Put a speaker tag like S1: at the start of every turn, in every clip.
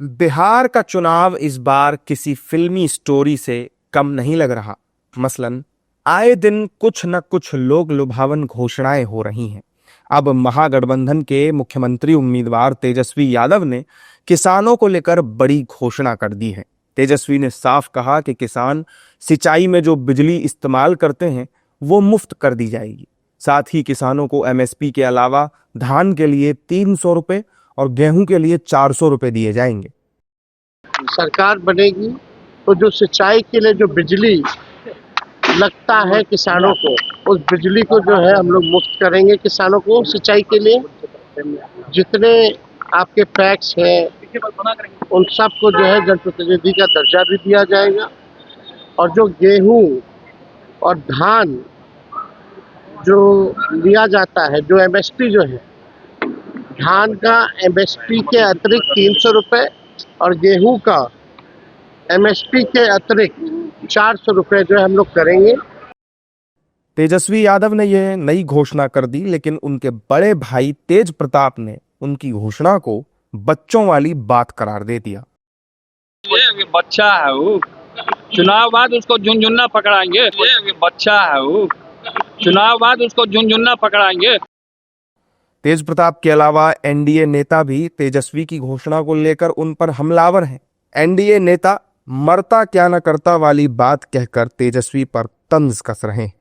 S1: बिहार का चुनाव इस बार किसी फिल्मी स्टोरी से कम नहीं लग रहा। मसलन आए दिन कुछ न कुछ लोक लुभावन घोषणाएं हो रही हैं। अब महागठबंधन के मुख्यमंत्री उम्मीदवार तेजस्वी यादव ने किसानों को लेकर बड़ी घोषणा कर दी है। तेजस्वी ने साफ कहा कि किसान सिंचाई में जो बिजली इस्तेमाल करते हैं वो मुफ्त कर दी जाएगी। साथ ही किसानों को एमएसपी के अलावा धान के लिए 300 रुपए और गेहूं के लिए 400 रुपए दिए जाएंगे।
S2: सरकार बनेगी तो जो सिंचाई के लिए जो बिजली लगता है किसानों को, उस बिजली को जो है हम लोग मुफ्त करेंगे किसानों को। सिंचाई के लिए जितने आपके पैक्स हैं उन सबको जो है जनप्रतिनिधि का दर्जा भी दिया जाएगा। और जो गेहूं और धान जो लिया जाता है, जो एमएसपी जो है, धान का एमएसपी के अतिरिक्त 300 रुपये और गेहूं का एमएसपी के अतिरिक्त 400 रुपये जो है हम लोग करेंगे।
S1: तेजस्वी यादव ने यह नई घोषणा कर दी, लेकिन उनके बड़े भाई तेज प्रताप ने उनकी घोषणा को बच्चों वाली बात करार दे दिया।
S3: ये बच्चा है वो, चुनाव बाद उसको झुनझुना पकड़ाएंगे। ये बच्चा है वो, चुनाव बाद उसको झुनझुना पकड़ाएंगे।
S1: तेज प्रताप के अलावा एनडीए नेता भी तेजस्वी की घोषणा को लेकर उन पर हमलावर हैं। एनडीए नेता मरता क्या न करता वाली बात कहकर तेजस्वी पर तंज कस रहे हैं।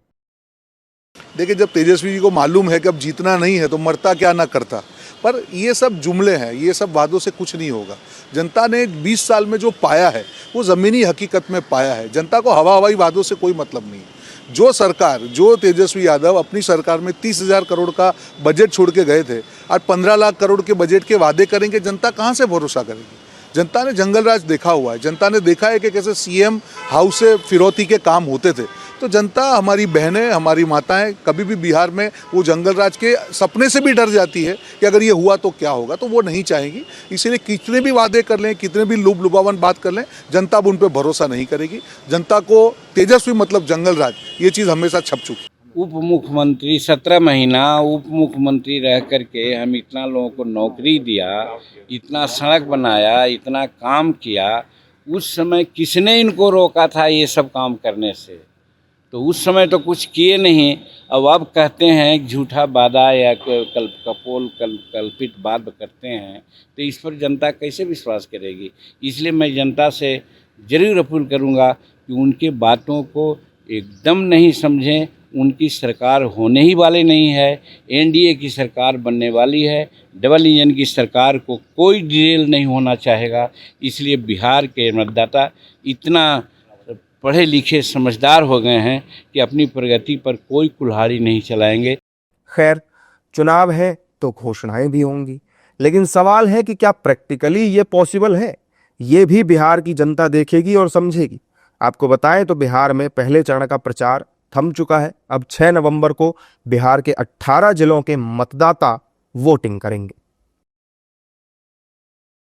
S4: देखिए, जब तेजस्वी जी को मालूम है कि अब जीतना नहीं है तो मरता क्या ना करता, पर ये सब जुमले हैं, ये सब वादों से कुछ नहीं होगा। जनता ने 20 साल में जो पाया है वो ज़मीनी हकीकत में पाया है। जनता को हवा हवाई वादों से कोई मतलब नहीं है। जो सरकार, जो तेजस्वी यादव अपनी सरकार में 30,000 करोड़ का बजट छोड़ के गए थे, आज 15 लाख करोड़ के बजट के वादे करेंगे, जनता कहाँ से भरोसा करेगी? जनता ने जंगल राज देखा हुआ है। जनता ने देखा है कि कैसे सीएम हाउस से फिरौती के काम होते थे। तो जनता, हमारी बहनें, हमारी माताएं कभी भी बिहार में वो जंगल राज के सपने से भी डर जाती है कि अगर ये हुआ तो क्या होगा, तो वो नहीं चाहेगी। इसीलिए कितने भी वादे कर लें, कितने भी लुभ लुभावन बात कर लें, जनता अब उन पर भरोसा नहीं करेगी। जनता को तेजस्वी मतलब जंगल राज, ये चीज़ हमेशा छप चुकी।
S5: उप मुख्यमंत्री 17 महीना उप मुख्यमंत्री रह करके हम इतना लोगों को नौकरी दिया, इतना सड़क बनाया, इतना काम किया। उस समय किसने इनको रोका था ये सब काम करने से? तो उस समय तो कुछ किए नहीं। अब कहते हैं झूठा वादा या कल्पित बात करते हैं, तो इस पर जनता कैसे विश्वास करेगी? इसलिए मैं जनता से जरूर अपील करूंगा कि उनके बातों को एकदम नहीं समझें। उनकी सरकार होने ही वाली नहीं है, एनडीए की सरकार बनने वाली है। डबल इंजन की सरकार को कोई डिरेल नहीं होना चाहेगा। इसलिए बिहार के मतदाता इतना पढ़े लिखे समझदार हो गए हैं कि अपनी प्रगति पर कोई कुल्हाड़ी नहीं चलाएंगे।
S1: खैर, चुनाव है तो घोषणाएं भी होंगी, लेकिन सवाल है कि क्या प्रैक्टिकली ये पॉसिबल है? ये भी बिहार की जनता देखेगी और समझेगी। आपको बताएं तो बिहार में पहले चरण का प्रचार थम चुका है। अब 6 नवंबर को बिहार के 18 जिलों के मतदाता वोटिंग करेंगे।